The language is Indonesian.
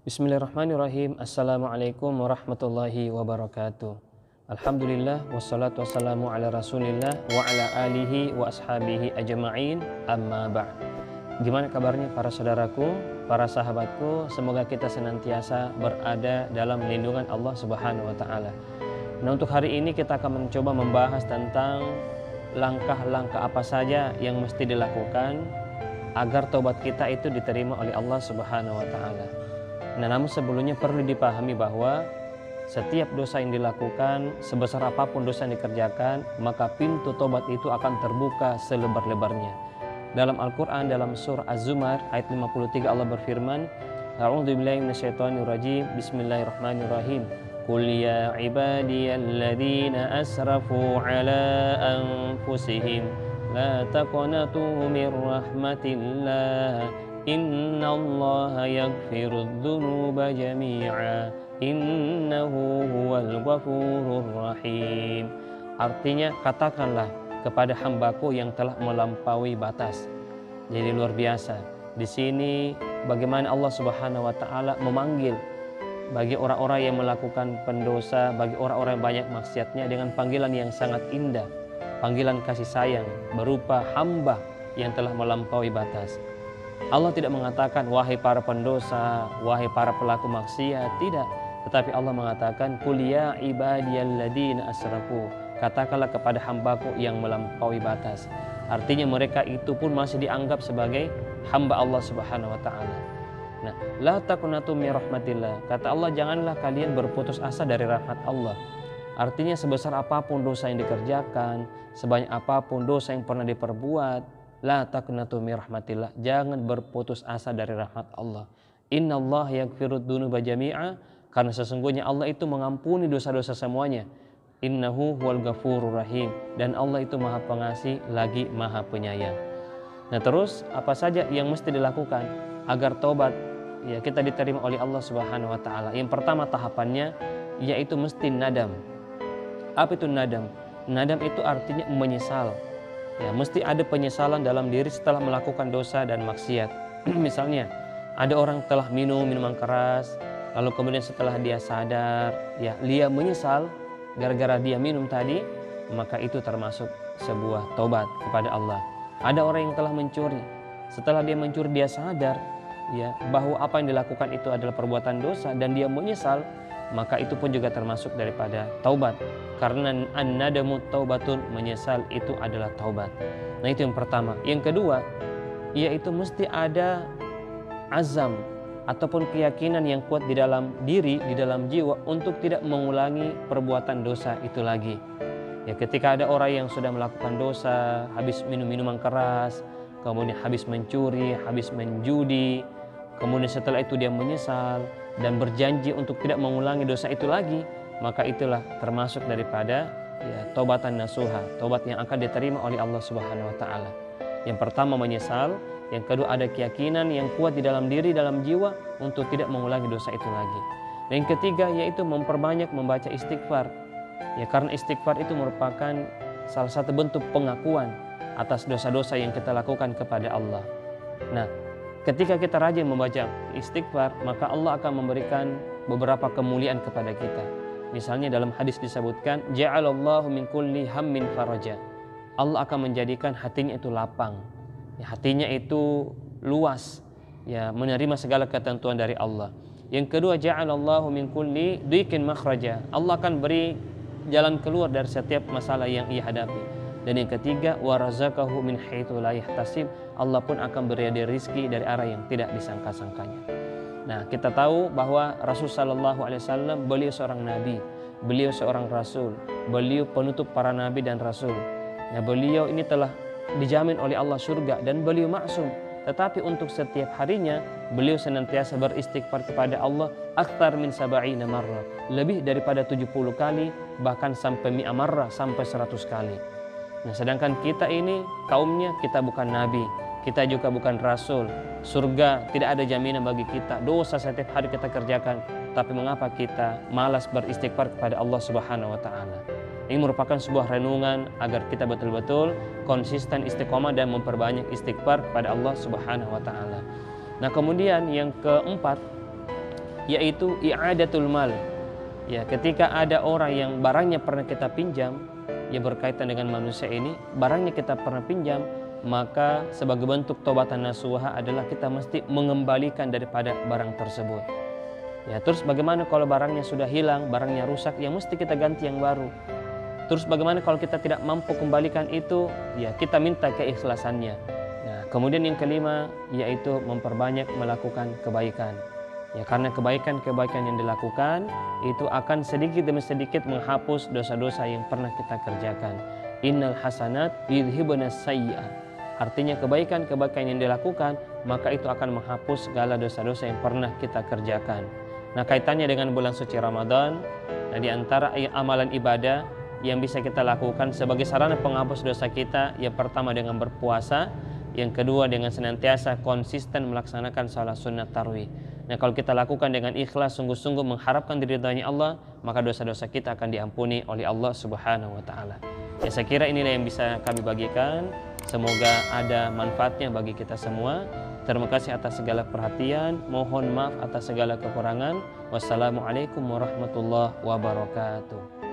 Bismillahirrahmanirrahim. Assalamualaikum warahmatullahi wabarakatuh. Alhamdulillah wassalatu wassalamu ala rasulillah wa ala alihi wa ashabihi ajma'in, amma ba'd. Gimana kabarnya para saudaraku, para sahabatku? Semoga kita senantiasa berada dalam lindungan Allah Subhanahu wa taala. Nah, untuk hari ini kita akan mencoba membahas tentang langkah-langkah apa saja yang mesti dilakukan agar taubat kita itu diterima oleh Allah Subhanahu wa taala. Nah, namun sebelumnya perlu dipahami bahwa setiap dosa yang dilakukan, sebesar apapun dosa yang dikerjakan, maka pintu tobat itu akan terbuka selebar-lebarnya. Dalam Al-Quran, dalam surah Az-Zumar ayat 53, Allah berfirman, A'udzubillahi minasyaitonirrajim, Bismillahirrahmanirrahim. Qul ya ibadiyalladzina asrafu ala anfusihim la taqnatu min rahmatillah Innallaha yaghfirudz dzunuba jami'a innahu huwal ghafurur rahim. Artinya, katakanlah kepada hambaku yang telah melampaui batas. Jadi luar biasa. Di sini bagaimana Allah Subhanahu wa taala memanggil bagi orang-orang yang melakukan pendosa, bagi orang-orang yang banyak maksiatnya dengan panggilan yang sangat indah, panggilan kasih sayang berupa hamba yang telah melampaui batas. Allah tidak mengatakan wahai para pendosa, wahai para pelaku maksiat, tidak. Tetapi Allah mengatakan qul ya ibadiyalladzina asrafu, katakanlah kepada hambaku yang melampaui batas. Artinya mereka itu pun masih dianggap sebagai hamba Allah Subhanahu wa taala. Nah, la taqnatu min rahmatillah, kata Allah, janganlah kalian berputus asa dari rahmat Allah. Artinya sebesar apapun dosa yang dikerjakan, sebanyak apapun dosa yang pernah diperbuat, la taqnatu min rahmatillah, jangan berputus asa dari rahmat Allah. Innallaha yaghfirudz dzunuba jami'a, karena sesungguhnya Allah itu mengampuni dosa-dosa semuanya. Innahu huwal ghafurur rahim, dan Allah itu Maha Pengasih lagi Maha Penyayang. Nah, terus apa saja yang mesti dilakukan agar taubat ya kita diterima oleh Allah Subhanahu wa taala? Yang pertama tahapannya yaitu mesti nadam. Apa itu nadam? Nadam itu artinya menyesal. Ya, mesti ada penyesalan dalam diri setelah melakukan dosa dan maksiat. Misalnya, ada orang telah minum minuman keras, lalu kemudian setelah dia sadar, ya dia menyesal gara-gara dia minum tadi, maka itu termasuk sebuah taubat kepada Allah. Ada orang yang telah mencuri, setelah dia mencuri dia sadar, ya bahwa apa yang dilakukan itu adalah perbuatan dosa dan dia menyesal, maka itu pun juga termasuk daripada taubat. Karena an-nadamu taubatun, menyesal itu adalah taubat. Nah, itu yang pertama. Yang kedua, yaitu mesti ada azam ataupun keyakinan yang kuat di dalam diri, di dalam jiwa untuk tidak mengulangi perbuatan dosa itu lagi. Ya, ketika ada orang yang sudah melakukan dosa, habis minum minuman keras, kemudian habis mencuri, habis menjudi, kemudian setelah itu dia menyesal dan berjanji untuk tidak mengulangi dosa itu lagi, maka itulah termasuk daripada ya taubatan nasuha, taubat yang akan diterima oleh Allah Subhanahu wa taala. Yang pertama menyesal, yang kedua ada keyakinan yang kuat di dalam diri, dalam jiwa untuk tidak mengulangi dosa itu lagi. Dan yang ketiga yaitu memperbanyak membaca istighfar. Ya, karena istighfar itu merupakan salah satu bentuk pengakuan atas dosa-dosa yang kita lakukan kepada Allah. Nah, ketika kita rajin membaca istighfar, maka Allah akan memberikan beberapa kemuliaan kepada kita. Misalnya dalam hadis disebutkan, ja'alallahu min kulli hammin faraja. Allah akan menjadikan hatinya itu lapang. Ya, hatinya itu luas, ya menerima segala ketentuan dari Allah. Yang kedua, ja'alallahu min kulli dhiqin makhraja. Allah akan beri jalan keluar dari setiap masalah yang ia hadapi. Dan yang ketiga, warazaqahu min haitsu la yahtasib. Allah pun akan beri dia rizki dari arah yang tidak disangka-sangkanya. Nah, kita tahu bahwa Rasul sallallahu alaihi wasallam beliau seorang nabi, beliau seorang rasul, beliau penutup para nabi dan rasul. Nah, beliau ini telah dijamin oleh Allah surga dan beliau maksum. Tetapi untuk setiap harinya beliau senantiasa beristighfar kepada Allah akthar min sab'ina marrah, lebih daripada 70 kali, bahkan sampai mi'a marrah, sampai 100 kali. Nah, sedangkan kita ini kaumnya, kita bukan nabi, kita juga bukan rasul. Surga tidak ada jaminan bagi kita. Dosa setiap hari kita kerjakan, tapi mengapa kita malas beristighfar kepada Allah Subhanahu wa taala? Ini merupakan sebuah renungan agar kita betul-betul konsisten istiqomah dan memperbanyak istighfar kepada Allah Subhanahu wa taala. Nah, kemudian yang keempat, yaitu i'adatul mal. Ya, ketika ada orang yang barangnya pernah kita pinjam, ya berkaitan dengan manusia ini, barangnya kita pernah pinjam, maka sebagai bentuk taubatan nasuha adalah kita mesti mengembalikan daripada barang tersebut. Ya, terus bagaimana kalau barangnya sudah hilang, barangnya rusak, ya mesti kita ganti yang baru. Terus bagaimana kalau kita tidak mampu kembalikan itu, ya kita minta keikhlasannya. Nah, kemudian yang kelima yaitu memperbanyak melakukan kebaikan. Ya, karena kebaikan-kebaikan yang dilakukan itu akan sedikit demi sedikit menghapus dosa-dosa yang pernah kita kerjakan. Innal hasanat yudhibunas sayyi'at. Artinya kebaikan-kebaikan yang dilakukan maka itu akan menghapus segala dosa-dosa yang pernah kita kerjakan. Nah, kaitannya dengan bulan suci Ramadan, nah di antara amalan ibadah yang bisa kita lakukan sebagai sarana penghapus dosa kita, yang pertama dengan berpuasa, yang kedua dengan senantiasa konsisten melaksanakan salat sunat tarawih. Nah, kalau kita lakukan dengan ikhlas, sungguh-sungguh mengharapkan diridhoinya Allah, maka dosa-dosa kita akan diampuni oleh Allah Subhanahu wa taala. Ya, saya kira inilah yang bisa kami bagikan. Semoga ada manfaatnya bagi kita semua. Terima kasih atas segala perhatian. Mohon maaf atas segala kekurangan. Wassalamualaikum warahmatullahi wabarakatuh.